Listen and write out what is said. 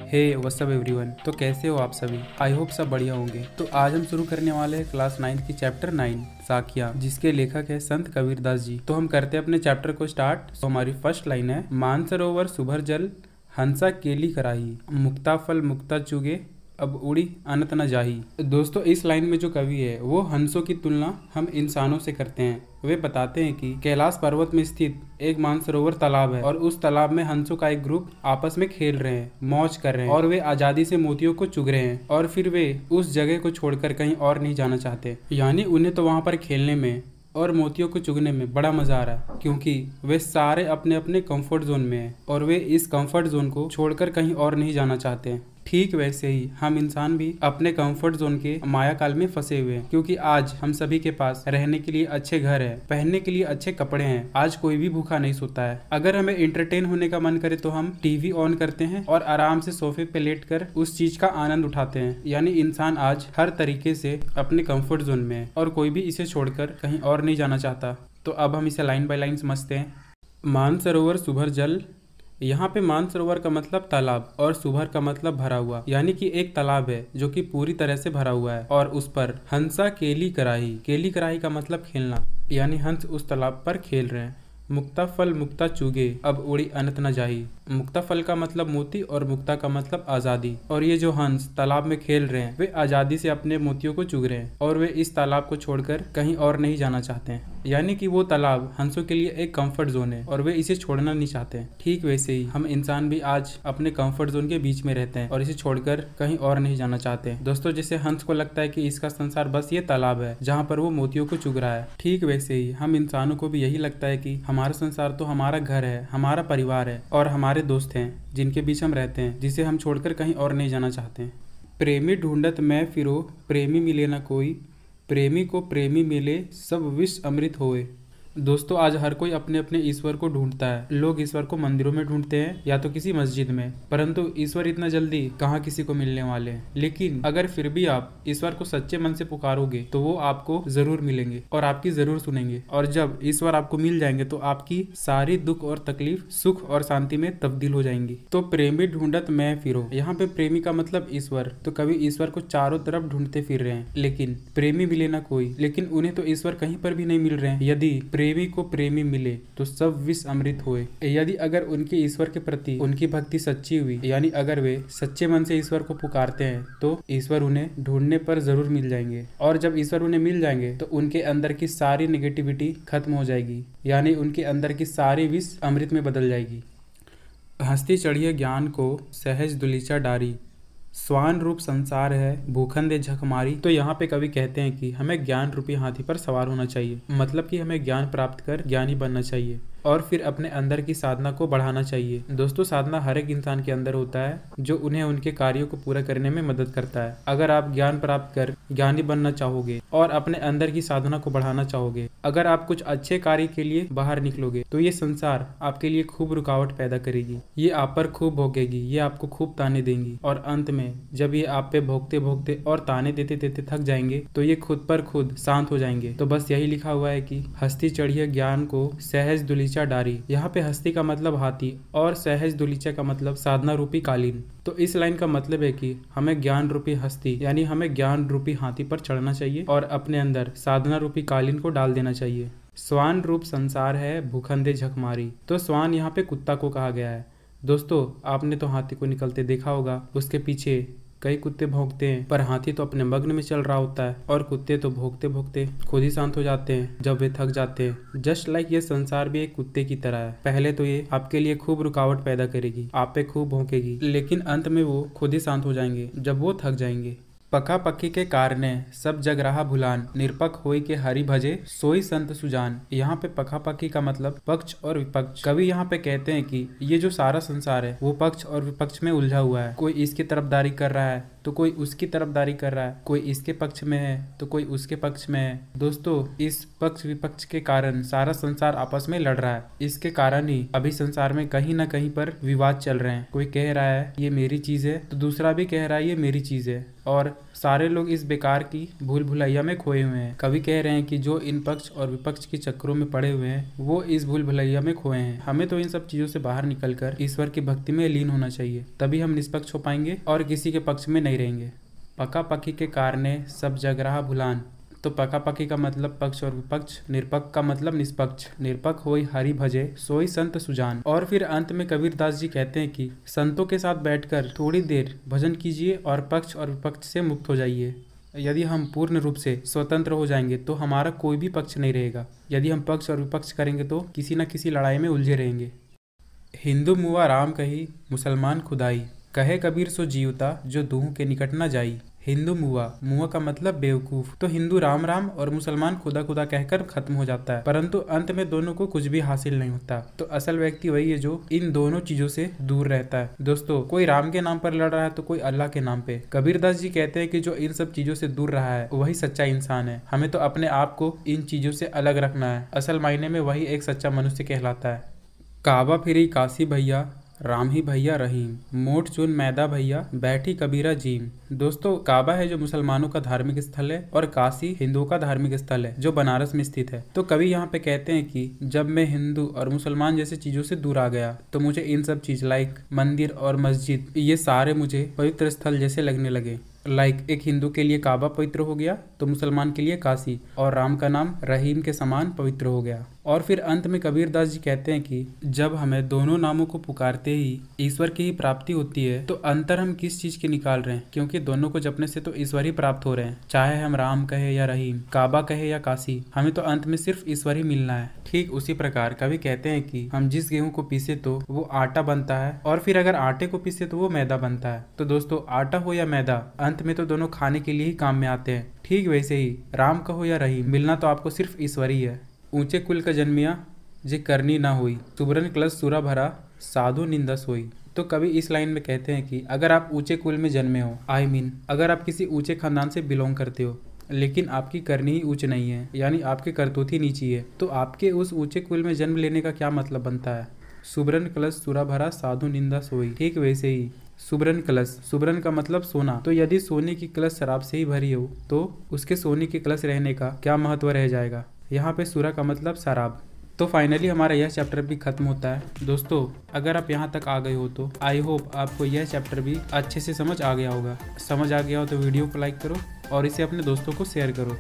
Hey what's up everyone. तो कैसे हो आप सभी? आई होप सब बढ़िया होंगे। तो आज हम शुरू करने वाले हैं क्लास 9 की चैप्टर 9 साखिया, जिसके लेखक है संत कबीरदास जी। तो हम करते हैं अपने चैप्टर को स्टार्ट। तो हमारी फर्स्ट लाइन है, मानसरोवर सुभर जल हंसा केली कराही, मुक्ता फल मुक्ता चुगे अब उड़ी अनत न जाही। दोस्तों इस लाइन में जो कवि है वो हंसों की तुलना हम इंसानों से करते हैं। वे बताते हैं कि कैलाश पर्वत में स्थित एक मानसरोवर तालाब है और उस तालाब में हंसों का एक ग्रुप आपस में खेल रहे हैं, मौज कर रहे हैं और वे आजादी से मोतियों को चुग रहे हैं और फिर वे उस जगह को छोड़कर कहीं और नहीं जाना चाहते। यानी उन्हें तो वहां पर खेलने में और मोतियों को चुगने में बड़ा मजा आ रहा है, क्योंकि वे सारे अपने अपने कंफर्ट जोन में हैं और वे इस कंफर्ट जोन को छोड़कर कहीं और नहीं जाना चाहते हैं। ठीक वैसे ही हम इंसान भी अपने कंफर्ट जोन के माया काल में फंसे हुए हैं, क्योंकि आज हम सभी के पास रहने के लिए अच्छे घर है, पहनने के लिए अच्छे कपड़े हैं। आज कोई भी भूखा नहीं सोता है। अगर हमें एंटरटेन होने का मन करे तो हम टीवी ऑन करते हैं और आराम से सोफे पे लेटकर उस चीज का आनंद उठाते हैं। यानी इंसान आज हर तरीके से अपने कंफर्ट जोन में है और कोई भी इसे छोड़कर कहीं और नहीं जाना चाहता। तो अब हम इसे लाइन बाय लाइन समझते हैं। मानसरोवर सुभर जल, यहाँ पे मानसरोवर का मतलब तालाब और सुभर का मतलब भरा हुआ, यानी कि एक तालाब है जो कि पूरी तरह से भरा हुआ है और उस पर हंसा केली कराही। केली कराही का मतलब खेलना, यानी हंस उस तालाब पर खेल रहे हैं। मुक्ता फल मुक्ता चुगे अब उड़ी अनत न जाही। मुक्ता फल का मतलब मोती और मुक्ता का मतलब आजादी। और ये जो हंस तालाब में खेल रहे हैं वे आजादी से अपने मोतियों को चुग रहे हैं और वे इस तालाब को छोड़कर कहीं और नहीं जाना चाहते हैं। यानी कि वो तालाब हंसों के लिए एक कंफर्ट जोन है और वे इसे छोड़ना नहीं चाहते हैं। ठीक वैसे ही हम इंसान भी आज अपने कंफर्ट जोन के बीच में रहते हैं और इसे छोड़कर कहीं और नहीं जाना चाहते हैं। दोस्तों जैसे हंस को लगता है कि इसका संसार बस ये तालाब है जहाँ पर वो मोतियों को चुग रहा है, ठीक वैसे ही हम इंसानों को भी यही लगता है कि हमारा संसार तो हमारा घर है, हमारा परिवार है और हमारे दोस्त हैं जिनके बीच हम रहते हैं, जिसे हम छोड़कर कहीं और नहीं जाना चाहते हैं। प्रेमी ढूंढत मैं फिरो प्रेमी मिले न कोई, प्रेमी को प्रेमी मिले सब विष अमृत होए। दोस्तों आज हर कोई अपने अपने ईश्वर को ढूंढता है। लोग ईश्वर को मंदिरों में ढूंढते हैं या तो किसी मस्जिद में, परंतु ईश्वर इतना जल्दी कहाँ किसी को मिलने वाले हैं। लेकिन अगर फिर भी आप ईश्वर को सच्चे मन से पुकारोगे तो वो आपको जरूर मिलेंगे और आपकी जरूर सुनेंगे। और जब ईश्वर आपको मिल जाएंगे तो आपकी सारी दुख और तकलीफ सुख और शांति में तब्दील हो जाएंगी। तो प्रेमी ढूंढत मैं फिरो, यहाँ पे प्रेमी का मतलब ईश्वर। तो कभी ईश्वर को चारों तरफ ढूंढते फिर रहे हैं लेकिन प्रेमी मिले ना कोई। लेकिन उन्हें तो ईश्वर कहीं पर भी नहीं मिल रहे हैं। यदि प्रेमी को प्रेमी मिले तो सब विष अमृत होए। यदि अगर उनके ईश्वर के प्रति उनकी भक्ति सच्ची हुई, यानी अगर वे सच्चे मन से ईश्वर को पुकारते हैं तो ईश्वर उन्हें ढूंढने पर जरूर मिल जाएंगे। और जब ईश्वर उन्हें मिल जाएंगे तो उनके अंदर की सारी नेगेटिविटी खत्म हो जाएगी, यानी उनके अंदर की सारी विष अमृत में बदल जाएगी। हंसती चढ़िए ज्ञान को सहज दुलीचा डारी, स्वान रूप संसार है भूखंदे झक मारी। तो यहाँ पे कवि कहते हैं कि हमें ज्ञान रूपी हाथी पर सवार होना चाहिए, मतलब कि हमें ज्ञान प्राप्त कर ज्ञानी बनना चाहिए और फिर अपने अंदर की साधना को बढ़ाना चाहिए। दोस्तों साधना हर एक इंसान के अंदर होता है जो उन्हें उनके कार्यों को पूरा करने में मदद करता है। अगर आप ज्ञान प्राप्त कर ज्ञानी बनना चाहोगे और अपने अंदर की साधना को बढ़ाना चाहोगे, अगर आप कुछ अच्छे कार्य के लिए बाहर निकलोगे तो ये संसार आपके लिए खूब रुकावट पैदा करेगी, ये आप पर खूब भोगेगी, ये आपको खूब ताने देंगी और अंत में जब ये आप पे भोगते भोगते और ताने देते देते थक जाएंगे तो ये खुद पर खुद शांत हो जाएंगे। तो बस यही लिखा हुआ है कि हस्ती चढ़िए ज्ञान को सहज दुलीचा डारी। यहाँ पे हस्ती का मतलब हाथी और सहज दुलीचा का मतलब साधना रूपी कालीन। तो इस लाइन का मतलब है कि हमें ज्ञान रूपी हस्ती यानी हमें ज्ञान रूपी हाथी पर चढ़ना चाहिए और अपने अंदर साधना रूपी कालीन को डाल देना चाहिए। स्वान रूप संसार है भूखंदे झकमारी। तो स्वान यहाँ पे कुत्ता को कहा गया है। दोस्तों आपने तो हाथी को निकलते देखा होगा, उसके पीछे कई कुत्ते भौंकते हैं, पर हाथी तो अपने मग्न में चल रहा होता है और कुत्ते तो भौंकते भौंकते खुद ही शांत हो जाते हैं जब वे थक जाते हैं। जस्ट लाइक ये संसार भी एक कुत्ते की तरह है। पहले तो ये आपके लिए खूब रुकावट पैदा करेगी, आप पे खूब भौंकेगी, लेकिन अंत में वो खुद ही शांत हो जाएंगे जब वो थक जाएंगे। पका पक्की के कारणे सब जग रहा भुलान, निरपक होई के हरि भजे सोई संत सुजान। यहाँ पे पका पक्की का मतलब पक्ष और विपक्ष। कवि यहाँ पे कहते हैं कि ये जो सारा संसार है वो पक्ष और विपक्ष में उलझा हुआ है। कोई इसकी तरफदारी कर रहा है तो कोई उसकी तरफदारी कर रहा है, कोई इसके पक्ष में है तो कोई उसके पक्ष में है। दोस्तों इस पक्ष विपक्ष के कारण सारा संसार आपस में लड़ रहा है। इसके कारण ही अभी संसार में कहीं ना कहीं पर विवाद चल रहे हैं। कोई कह रहा है ये मेरी चीज है तो दूसरा भी कह रहा है ये मेरी चीज है, और सारे लोग इस बेकार की भूल भुलैया में खोए हुए हैं। कवि कह रहे हैं कि जो इन पक्ष और विपक्ष के चक्रों में पड़े हुए हैं वो इस भूल भुलैया में खोए हैं। हमें तो इन सब चीजों से बाहर निकलकर ईश्वर की भक्ति में लीन होना चाहिए, तभी हम निष्पक्ष हो पाएंगे और किसी के पक्ष में नहीं रहेंगे। पका पकी के कारणे सब जग रहा भुलान। तो पका पकी का मतलब पक्ष और विपक्ष, निरपक्ष का मतलब निष्पक्ष। निरपक्ष होई हरि भजे सोई संत सुजान। और फिर अंत में कबीरदास जी कहते हैं कि संतों के साथ बैठकर थोड़ी देर भजन कीजिए और पक्ष और विपक्ष से मुक्त हो जाइए। यदि हम पूर्ण रूप से स्वतंत्र हो जाएंगे तो हमारा कोई भी पक्ष नहीं रहेगा। यदि हम पक्ष और विपक्ष करेंगे तो किसी न किसी लड़ाई में उलझे रहेंगे। हिंदू मुआ राम कही मुसलमान खुदाई, कहे कबीर सो जीवता जो दूह के निकट न जाई। हिंदू मुआ का मतलब बेवकूफ। तो हिंदू राम राम और मुसलमान खुदा खुदा कहकर खत्म हो जाता है, परंतु अंत में दोनों को कुछ भी हासिल नहीं होता। तो असल व्यक्ति वही है जो इन दोनों चीजों से दूर रहता है। दोस्तों कोई राम के नाम पर लड़ रहा है तो कोई अल्लाह के नाम पे। कबीरदास जी कहते हैं कि जो इन सब चीजों से दूर रहा है वही सच्चा इंसान है। हमें तो अपने आप को इन चीजों से अलग रखना है। असल मायने में वही एक सच्चा मनुष्य कहलाता है। काबा फिरी काशी भैया राम ही भैया रहीम, मोट चुन मैदा भैया बैठी कबीरा जीम। दोस्तों काबा है जो मुसलमानों का धार्मिक स्थल है और काशी हिंदुओं का धार्मिक स्थल है जो बनारस में स्थित है। तो कवि यहाँ पे कहते हैं कि जब मैं हिंदू और मुसलमान जैसे चीजों से दूर आ गया तो मुझे इन सब चीज लाइक मंदिर और मस्जिद ये सारे मुझे पवित्र स्थल जैसे लगने लगे। लाइक एक हिंदू के लिए काबा पवित्र हो गया तो मुसलमान के लिए काशी, और राम का नाम रहीम के समान पवित्र हो गया। और फिर अंत में कबीरदास जी कहते हैं कि जब हमें दोनों नामों को पुकारते ही ईश्वर की ही प्राप्ति होती है तो अंतर हम किस चीज की निकाल रहे हैं, क्योंकि दोनों को जपने से तो ईश्वर ही प्राप्त हो रहे हैं। चाहे हम राम कहे या रहीम, काबा कहे या काशी, हमें तो अंत में सिर्फ ईश्वर ही मिलना है। ठीक उसी प्रकार कवि कहते हैं कि हम जिस गेहूं को पीसे तो वो आटा बनता है, और फिर अगर आटे को पीसे तो वो मैदा बनता है। तो दोस्तों आटा हो या मैदा, अंत में तो दोनों खाने के लिए ही काम में आते हैं। ठीक वैसे ही राम कहो या रहीम, मिलना तो आपको सिर्फ ईश्वर ही है। ऊंचे कुल का जन्मिया जे करनी ना हुई, सुबरन कलश सुरा भरा साधु निंदा सोई। तो कवि इस लाइन में कहते हैं कि अगर आप ऊंचे कुल में जन्मे हो, अगर आप किसी ऊंचे खानदान से बिलोंग करते हो, लेकिन आपकी करनी ही ऊंच नहीं है, यानी आपकी करतूत ही नीची है, तो आपके उस ऊंचे कुल में जन्म लेने का क्या मतलब बनता है। सुबरन कलश सुरा भरा साधु निंदा सोई। ठीक वैसे ही सुबरन कलश, सुबरन का मतलब सोना। तो यदि सोने की कलश शराब से ही भरी हो तो उसके सोने की कलश रहने का क्या महत्व रह जाएगा। यहाँ पे सुरा का मतलब शराब। तो फाइनली हमारा यह चैप्टर भी खत्म होता है। दोस्तों अगर आप यहाँ तक आ गए हो तो आई होप आपको यह चैप्टर भी अच्छे से समझ आ गया होगा। समझ आ गया हो तो वीडियो को लाइक करो और इसे अपने दोस्तों को शेयर करो।